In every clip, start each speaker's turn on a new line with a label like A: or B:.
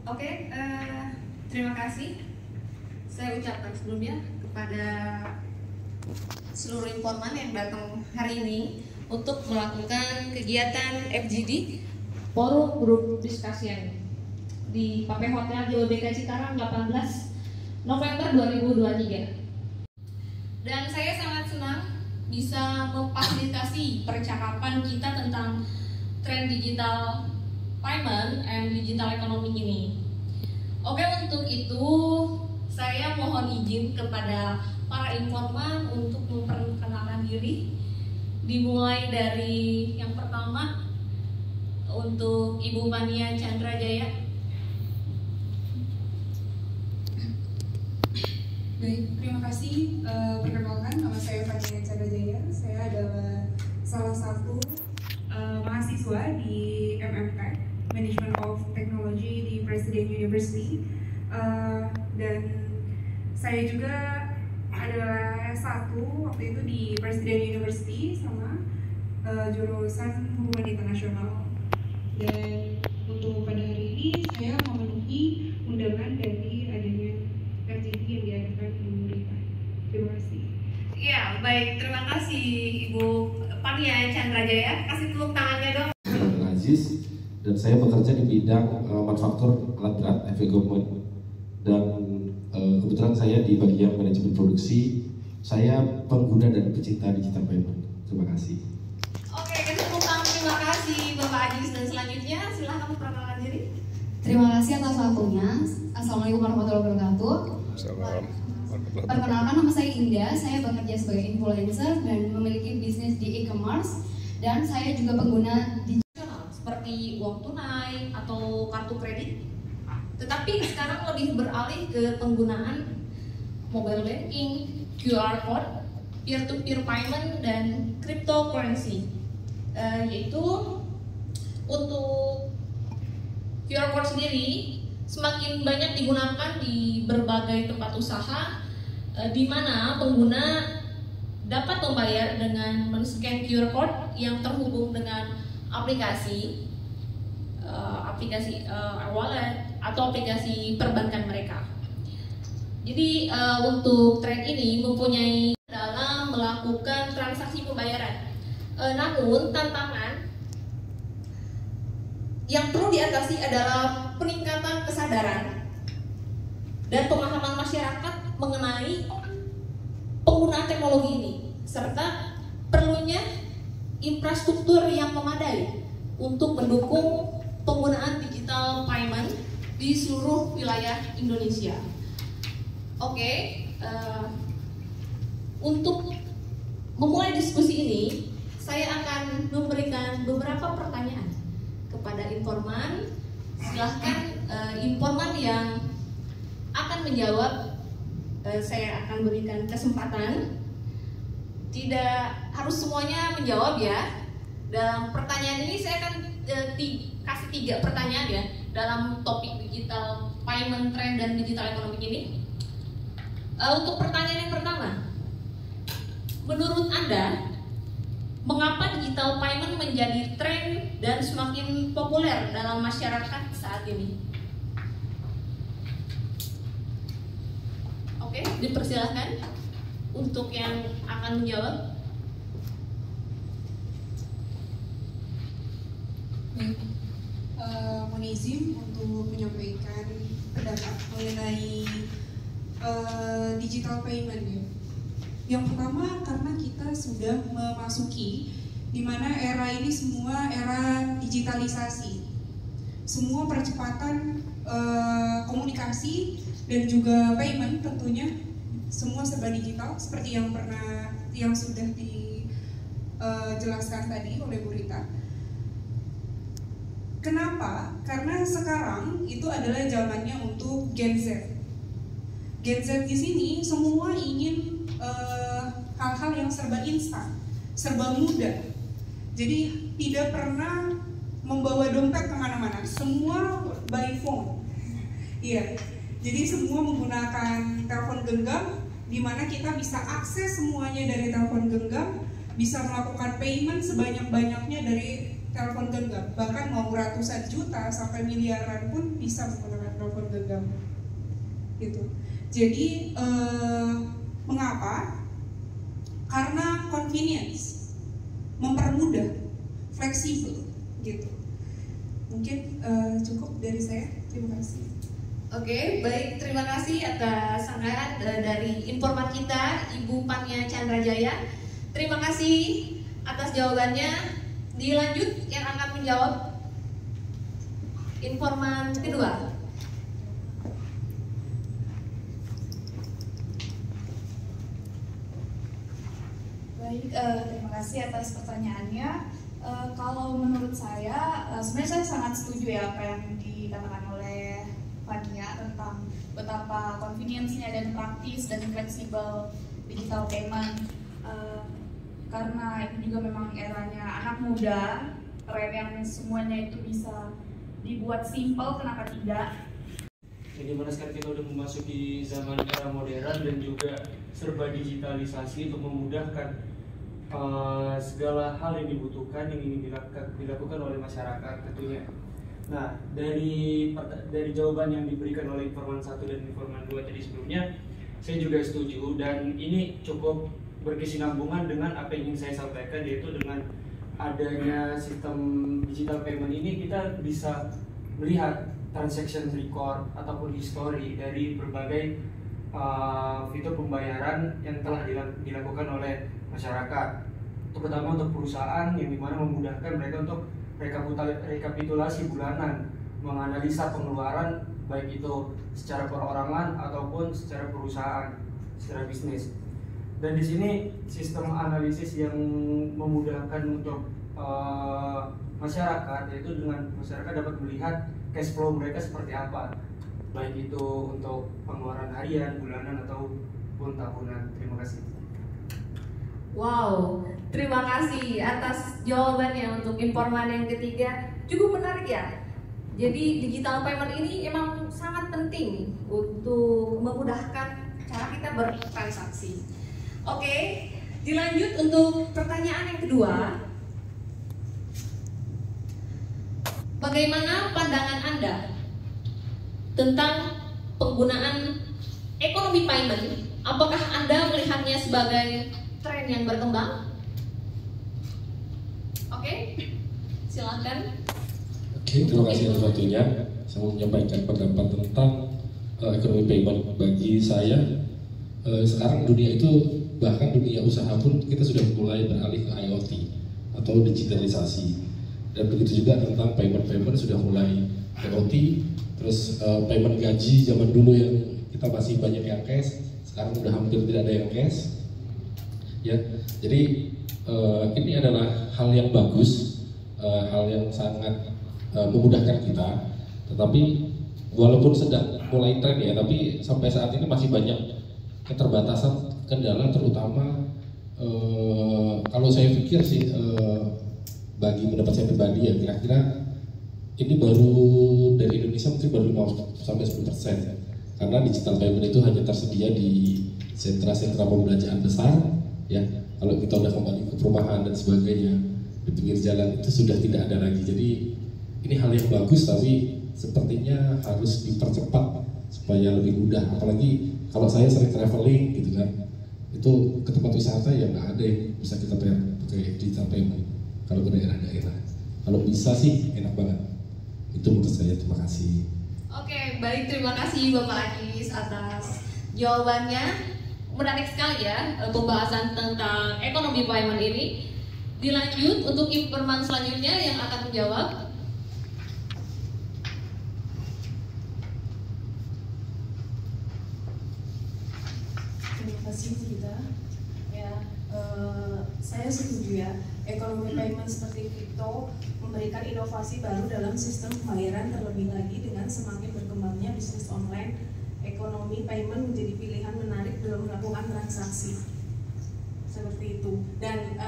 A: Oke, terima kasih. Saya ucapkan sebelumnya kepada seluruh informan yang datang hari ini untuk melakukan kegiatan FGD Forum Group Discussion di Pape Hotel JWBK Cikarang 18 November 2023. Dan saya sangat senang bisa memfasilitasi percakapan kita tentang tren digital payment and digital economy ini. Oke, untuk itu saya mohon izin kepada para informan untuk memperkenalkan diri. Dimulai dari yang pertama untuk Ibu Fania Chandra Jaya.
B: Baik, terima kasih. Perkenalkan, nama saya Fania Chandra Jaya. Saya adalah salah satu mahasiswa di MMTech, Management of Technology di Presiden University, dan saya juga adalah S1 waktu itu di Presiden University sama jurusan hubungan internasional. Dan untuk pada hari ini saya memenuhi undangan dari adanya FGD yang diadakan di Murita. Terima kasih.
A: Ya, baik, terima kasih Ibu Fania Chandra Jaya. Kasih tepuk tangannya dong.
C: Aziz, dan saya bekerja di bidang manufaktur alat berat heavy equipment, dan kebetulan saya di bagian manajemen produksi. Saya pengguna dan pecinta digital payment. Terima kasih.
A: Oke, kasih tepuk tangan. Terima kasih Bapak Aziz, dan selanjutnya silahkan memperkenalkan diri.
D: Terima kasih atas waktunya. Assalamualaikum warahmatullahi wabarakatuh. Perkenalkan, nama saya Indah. Saya bekerja sebagai influencer dan memiliki bisnis di e-commerce, dan saya juga pengguna
A: digital seperti uang tunai atau kartu kredit. Tetapi sekarang lebih beralih ke penggunaan mobile banking, QR code, peer-to-peer payment, dan cryptocurrency. Yaitu untuk QR code sendiri semakin banyak digunakan di berbagai tempat usaha, di mana pengguna dapat membayar dengan men-scan QR code yang terhubung dengan aplikasi wallet atau aplikasi perbankan mereka. Jadi untuk tren ini mempunyai dalam melakukan transaksi pembayaran. Namun tantangan yang perlu diatasi adalah peningkatan kesadaran dan pemahaman masyarakat mengenai penggunaan teknologi ini, serta perlunya infrastruktur yang memadai untuk mendukung penggunaan digital payment di seluruh wilayah Indonesia. Oke, untuk memulai diskusi ini, saya akan memberikan beberapa pertanyaan kepada informan. Silahkan informan yang akan menjawab, saya akan berikan kesempatan. Tidak harus semuanya menjawab ya. Dalam pertanyaan ini saya akan kasih 3 pertanyaan ya dalam topik digital payment trend dan digital economy ini. Untuk pertanyaan yang pertama, menurut Anda, mengapa digital payment menjadi tren dan semakin populer dalam masyarakat saat ini? Oke, dipersilahkan untuk yang akan menjawab.
B: Baik, mohon izin untuk menyampaikan pendapat mengenai digital payment ya. Yang pertama, karena kita sudah memasuki di mana era ini semua era digitalisasi. Semua percepatan komunikasi dan juga payment tentunya semua serba digital seperti yang sudah dijelaskan tadi oleh Bu Rita. Kenapa? Karena sekarang itu adalah zamannya untuk Gen Z. Gen Z di sini semua ingin hal-hal yang serba instan, serba mudah. Jadi tidak pernah membawa dompet kemana-mana, semua by phone. Iya, jadi semua menggunakan telepon genggam, di mana kita bisa akses semuanya dari telepon genggam, bisa melakukan payment sebanyak-banyaknya dari telepon genggam. Bahkan mau ratusan juta sampai miliaran pun bisa menggunakan telepon genggam. Gitu. Jadi mengapa? Karena convenience, mempermudah, fleksibel, gitu. Mungkin cukup dari saya. Terima kasih.
A: Oke, baik, terima kasih atas sanggahan dari informan kita, Ibu Pania Chandra Jaya. Terima kasih atas jawabannya. Dilanjut yang akan menjawab informan kedua.
E: Baik, terima kasih atas pertanyaannya. Kalau menurut saya, sebenarnya saya sangat setuju ya apa yang dikatakan oleh Fania tentang betapa convenience-nya dan praktis dan fleksibel digital payment. Karena itu juga memang eranya anak muda, tren yang semuanya itu bisa dibuat simple, kenapa tidak?
F: Jadi mana sekarang kita udah memasuki zaman era modern dan juga serba digitalisasi untuk memudahkan segala hal yang dibutuhkan yang ingin dilakukan oleh masyarakat tentunya. Nah, dari jawaban yang diberikan oleh informan 1 dan informan 2 tadi sebelumnya, saya juga setuju dan ini cukup berkesinambungan dengan apa yang ingin saya sampaikan, yaitu dengan adanya sistem digital payment ini kita bisa melihat transaction record ataupun history dari berbagai fitur pembayaran yang telah dilakukan oleh masyarakat, terutama untuk perusahaan yang dimana memudahkan mereka untuk rekapitulasi bulanan, menganalisa pengeluaran baik itu secara perorangan ataupun secara perusahaan, secara bisnis. Dan di sini sistem analisis yang memudahkan untuk masyarakat, yaitu dengan masyarakat dapat melihat cash flow mereka seperti apa, baik itu untuk pengeluaran harian, bulanan ataupun tahunan. Terima kasih.
A: Wow, terima kasih atas jawabannya untuk informan yang ketiga. Cukup menarik ya. Jadi digital payment ini emang sangat penting untuk memudahkan cara kita bertransaksi. Oke, dilanjut untuk pertanyaan yang kedua. Bagaimana pandangan Anda tentang penggunaan ekonomi payment? Apakah Anda melihatnya sebagai tren yang berkembang? Oke, silakan.
C: Oke, terima kasih atas waktunya. Saya mau menyampaikan pendapat tentang ekonomi payment. Bagi saya, sekarang dunia itu, bahkan dunia usaha pun kita sudah mulai beralih ke IoT atau digitalisasi. Dan begitu juga tentang payment sudah mulai IoT. Terus payment gaji zaman dulu yang kita masih banyak yang cash, sekarang udah hampir tidak ada yang cash. Ya, jadi ini adalah hal yang bagus, hal yang sangat memudahkan kita. Tetapi walaupun sedang mulai tren ya, tapi sampai saat ini masih banyak keterbatasan, kendala, terutama kalau saya pikir sih bagi pendapat saya pribadi ya, kira-kira ini baru dari Indonesia mungkin baru 5-10%, karena digital payment itu hanya tersedia di sentra-sentra pembelanjaan besar ya. Kalau kita udah kembali ke perumahan dan sebagainya, di pinggir jalan itu sudah tidak ada lagi. Jadi ini hal yang bagus, tapi sepertinya harus dipercepat supaya lebih mudah. Apalagi kalau saya sering traveling gitu kan, itu ke tempat wisata ya nggak ada yang bisa kita pakai digital payment kalau ke daerah-daerah. Kalau bisa sih enak banget. Itu menurut saya. Terima kasih.
A: Oke, baik, terima kasih Bapak Ajis atas jawabannya. Menarik sekali ya pembahasan tentang ekonomi payment ini. Dilanjut untuk informan selanjutnya yang akan menjawab.
G: Terima kasih Frida. Ya, saya setuju ya. Ekonomi payment seperti kripto memberikan inovasi baru dalam sistem pembayaran, terlebih lagi dengan semakin berkembangnya bisnis online. Ekonomi payment menjadi pilihan menarik dalam melakukan transaksi seperti itu. Dan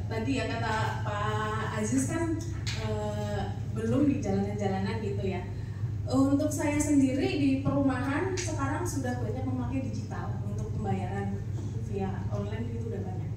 G: tadi ya kata Pak Aziz kan belum di jalanan-jalanan gitu ya. Untuk saya sendiri di perumahan sekarang sudah banyak memakai digital untuk pembayaran via online, itu udah banyak.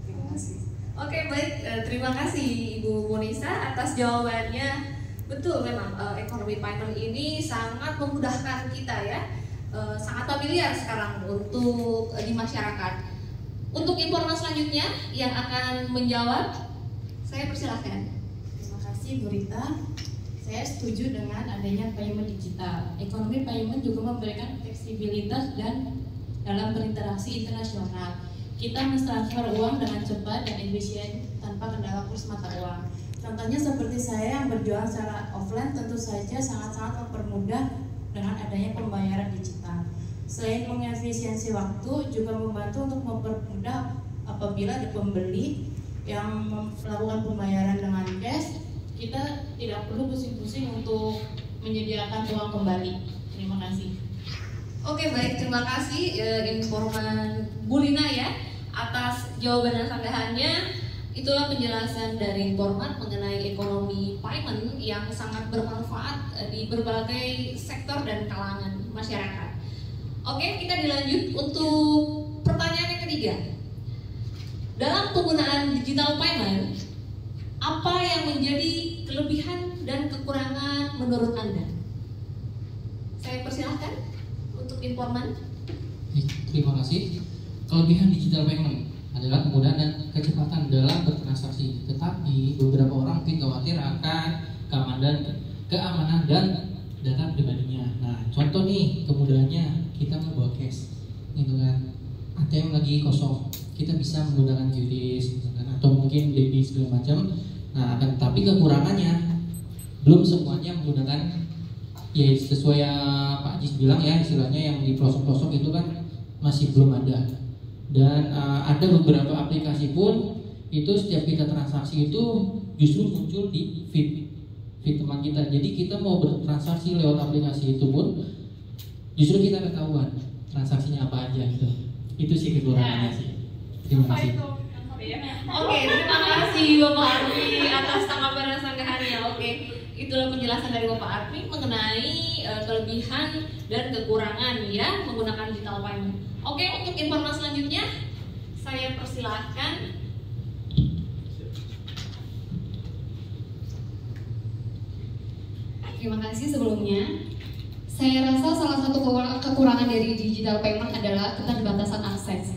G: Terima kasih.
A: Oke, baik. Terima kasih Ibu Monisa atas jawabannya. Betul, memang ekonomi payment ini sangat memudahkan kita ya. Sangat familiar sekarang untuk di masyarakat. Untuk informasi selanjutnya yang akan menjawab, saya persilahkan.
H: Terima kasih Bu Rita. Saya setuju dengan adanya payment digital. Ekonomi payment juga memberikan fleksibilitas dan dalam berinteraksi internasional. Kita mentransfer uang dengan cepat dan efisien tanpa kendala kurs mata uang. Contohnya seperti saya yang berjualan secara offline tentu saja sangat-sangat mempermudah dengan adanya pembayaran digital. Selain mengefisiensi waktu, juga membantu untuk mempermudah apabila ada pembeli yang melakukan pembayaran dengan cash, kita tidak perlu pusing-pusing untuk menyediakan uang kembali. Terima kasih.
A: Oke, baik, terima kasih informan Bu Lina ya atas jawaban dan sanggahannya. Itulah penjelasan dari informan mengenai ekonomi payment yang sangat bermanfaat di berbagai sektor dan kalangan masyarakat. Oke, kita dilanjut untuk pertanyaan yang ketiga. Dalam penggunaan digital payment, apa yang menjadi kelebihan dan kekurangan menurut Anda? Saya persilahkan untuk informan.
I: Terima kasih. Kelebihan digital payment adalah kemudahan dan kecepatan dalam bertransaksi. Tetapi beberapa orang mungkin khawatir akan keamanan dan data pribadinya. Nah, contoh nih kemudahannya, kita mau bawa cash, gitu kan? ATM lagi kosong, kita bisa menggunakan QRIS, gitu kan? Atau mungkin debit segala macam. Nah, tapi kekurangannya belum semuanya menggunakan ya sesuai yang Pak Jis bilang ya, istilahnya yang di pelosok-pelosok itu kan masih belum ada. Dan ada beberapa aplikasi pun itu setiap kita transaksi itu justru muncul di feed teman kita. Jadi kita mau bertransaksi lewat aplikasi itu pun justru kita ketahuan transaksinya apa aja gitu. Itu sih kekurangannya sih. Terima kasih.
A: Oke, terima kasih Bapak Arfi atas tanggapan dan sanggahannya. Oke, itulah penjelasan dari Bapak Arfi mengenai kelebihan dan kekurangan ya menggunakan digital payment. Oke, untuk informasi selanjutnya saya persilahkan.
D: Terima kasih sebelumnya. Saya rasa salah satu kekurangan dari digital payment adalah keterbatasan akses.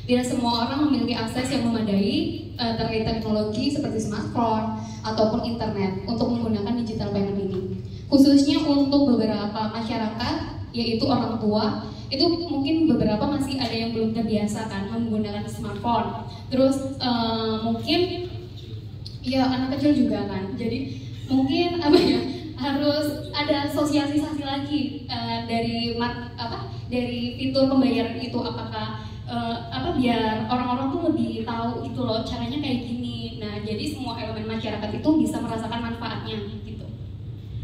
D: Tidak semua orang memiliki akses yang memadai terkait teknologi seperti smartphone ataupun internet untuk menggunakan digital payment ini. Khususnya untuk beberapa masyarakat, yaitu orang tua, itu mungkin beberapa masih ada yang belum terbiasa kan menggunakan smartphone. Terus mungkin ya anak kecil juga kan. Jadi mungkin harus ada sosialisasi lagi dari fitur pembayaran itu, apakah biar orang-orang tuh lebih tahu gitu loh caranya kayak gini. Nah, jadi semua elemen masyarakat itu bisa merasakan manfaatnya gitu.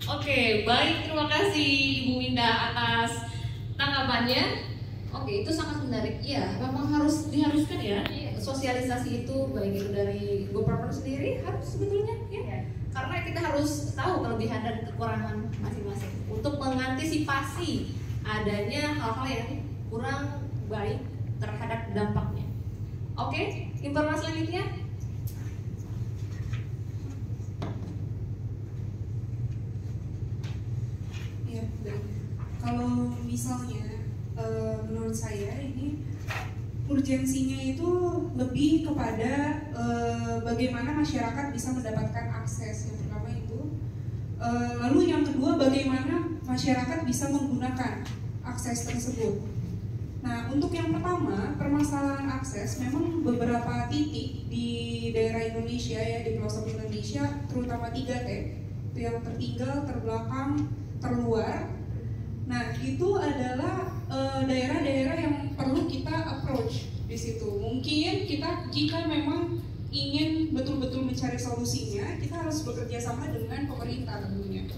A: Oke, baik, terima kasih Ibu Winda atas tanggapannya. Oke, itu sangat menarik. Iya, memang diharuskan ya. Sosialisasi itu baik itu dari Bapak sendiri harus sebetulnya ya. Karena kita harus tahu kelebihan dan kekurangan masing-masing untuk mengantisipasi adanya hal-hal yang kurang baik terhadap dampaknya. Oke, informasi selanjutnya.
B: Ya, kalau misalnya menurut saya ini urgensinya itu lebih kepada bagaimana masyarakat bisa mendapatkan akses. Yang pertama itu, lalu yang kedua bagaimana masyarakat bisa menggunakan akses tersebut. Nah, untuk yang pertama, permasalahan akses, memang beberapa titik di daerah Indonesia ya, di pelosok Indonesia, terutama 3T, itu yang tertinggal, terbelakang, terluar. Nah, itu adalah daerah-daerah yang perlu kita approach di situ. Mungkin kita jika memang ingin betul-betul mencari solusinya, kita harus bekerja sama dengan pemerintah tentunya.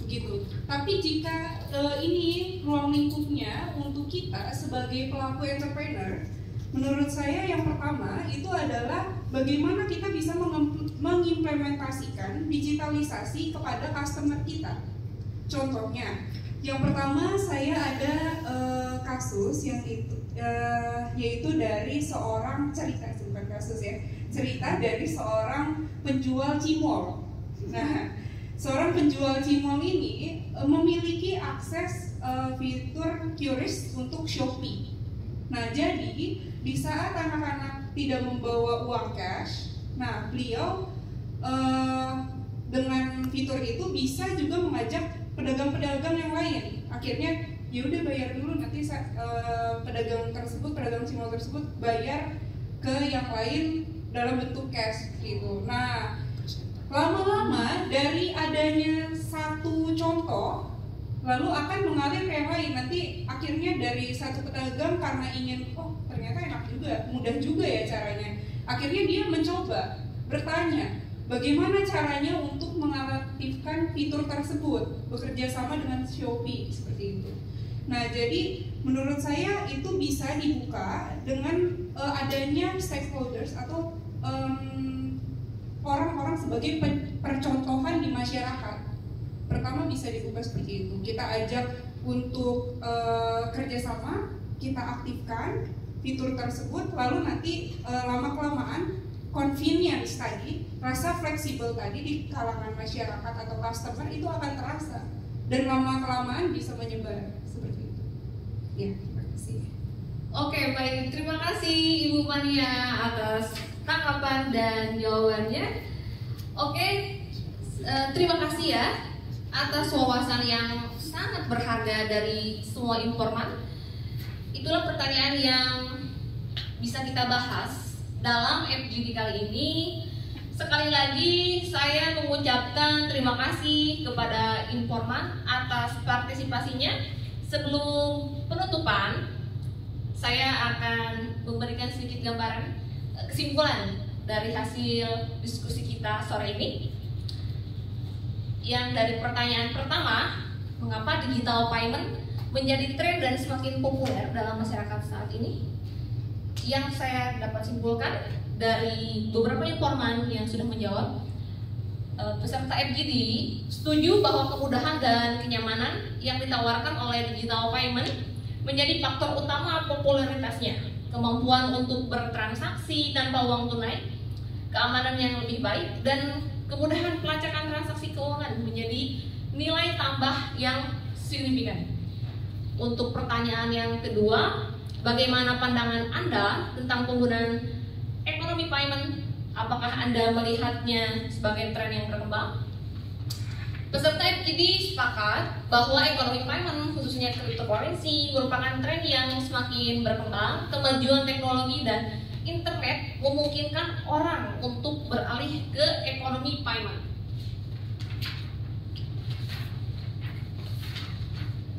B: Begitu. Tapi jika ini ruang lingkupnya untuk kita sebagai pelaku entrepreneur, menurut saya yang pertama itu adalah bagaimana kita bisa mengimplementasikan digitalisasi kepada customer kita. Contohnya, yang pertama saya ada kasus yang itu yaitu dari seorang cerita, bukan kasus ya, cerita dari seorang penjual cimol. Nah, seorang penjual cimol ini memiliki akses fitur QRIS untuk Shopee. Nah, jadi di saat anak-anak tidak membawa uang cash, nah beliau dengan fitur itu bisa juga mengajak pedagang-pedagang yang lain. Akhirnya ya udah bayar dulu, nanti pedagang cimol tersebut bayar ke yang lain dalam bentuk cash gitu. Nah, lama-lama dari adanya satu contoh lalu akan mengalir ke yang lain. Nanti akhirnya dari satu pedagang karena ingin, oh ternyata enak juga, mudah juga ya caranya, akhirnya dia mencoba bertanya bagaimana caranya untuk mengaktifkan fitur tersebut, bekerja sama dengan Shopee seperti itu. Nah, jadi menurut saya itu bisa dibuka dengan adanya stakeholders atau orang-orang sebagai percontohan di masyarakat. Pertama bisa dibuka seperti itu. Kita ajak untuk kerjasama, kita aktifkan fitur tersebut, lalu nanti lama-kelamaan convenience tadi, rasa fleksibel tadi di kalangan masyarakat atau customer itu akan terasa dan lama-kelamaan bisa menyebar seperti itu. Ya, terima kasih.
A: Oke, baik. Terima kasih Ibu Mania atas tanggapan dan jawabannya. Oke, terima kasih ya atas wawasan yang sangat berharga dari semua informan. Itulah pertanyaan yang bisa kita bahas dalam FGD kali ini. Sekali lagi saya mengucapkan terima kasih kepada informan atas partisipasinya. Sebelum penutupan, saya akan memberikan sedikit gambaran kesimpulan dari hasil diskusi kita sore ini. Yang dari pertanyaan pertama, mengapa digital payment menjadi tren dan semakin populer dalam masyarakat saat ini? Yang saya dapat simpulkan dari beberapa informan yang sudah menjawab, peserta FGD setuju bahwa kemudahan dan kenyamanan yang ditawarkan oleh digital payment menjadi faktor utama popularitasnya. Kemampuan untuk bertransaksi tanpa uang tunai, keamanan yang lebih baik, dan kemudahan pelacakan transaksi keuangan menjadi nilai tambah yang signifikan. Untuk pertanyaan yang kedua, bagaimana pandangan Anda tentang penggunaan ekonomi payment? Apakah Anda melihatnya sebagai tren yang berkembang? Peserta FGD sepakat bahwa ekonomi payment, khususnya cryptocurrency, merupakan tren yang semakin berkembang. Kemajuan teknologi dan internet memungkinkan orang untuk beralih ke ekonomi payment.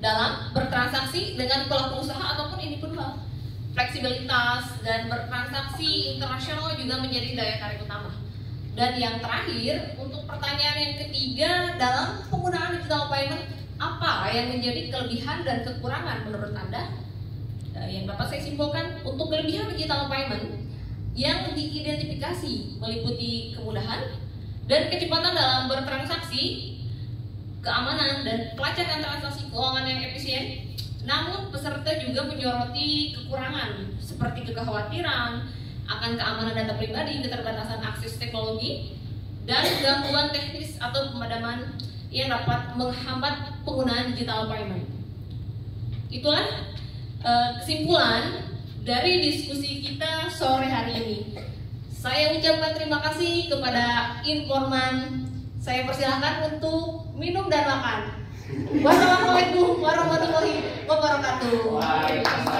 A: Dalam bertransaksi dengan pelaku usaha ataupun individual, fleksibilitas dan bertransaksi internasional juga menjadi daya tarik utama. Dan yang terakhir, untuk pertanyaan yang ketiga, dalam penggunaan digital payment, apa yang menjadi kelebihan dan kekurangan menurut Anda? Yang dapat saya simpulkan, untuk kelebihan digital payment yang diidentifikasi meliputi kemudahan dan kecepatan dalam bertransaksi, keamanan dan pelacakan transaksi keuangan yang efisien. Namun peserta juga menyoroti kekurangan seperti kekhawatiran akan keamanan data pribadi, keterbatasan akses teknologi, dan gangguan teknis atau pemadaman yang dapat menghambat penggunaan digital payment. Itulah kesimpulan dari diskusi kita sore hari ini. Saya ucapkan terima kasih kepada informan. Saya persilahkan untuk minum dan makan. Wassalamualaikum warahmatullahi wabarakatuh.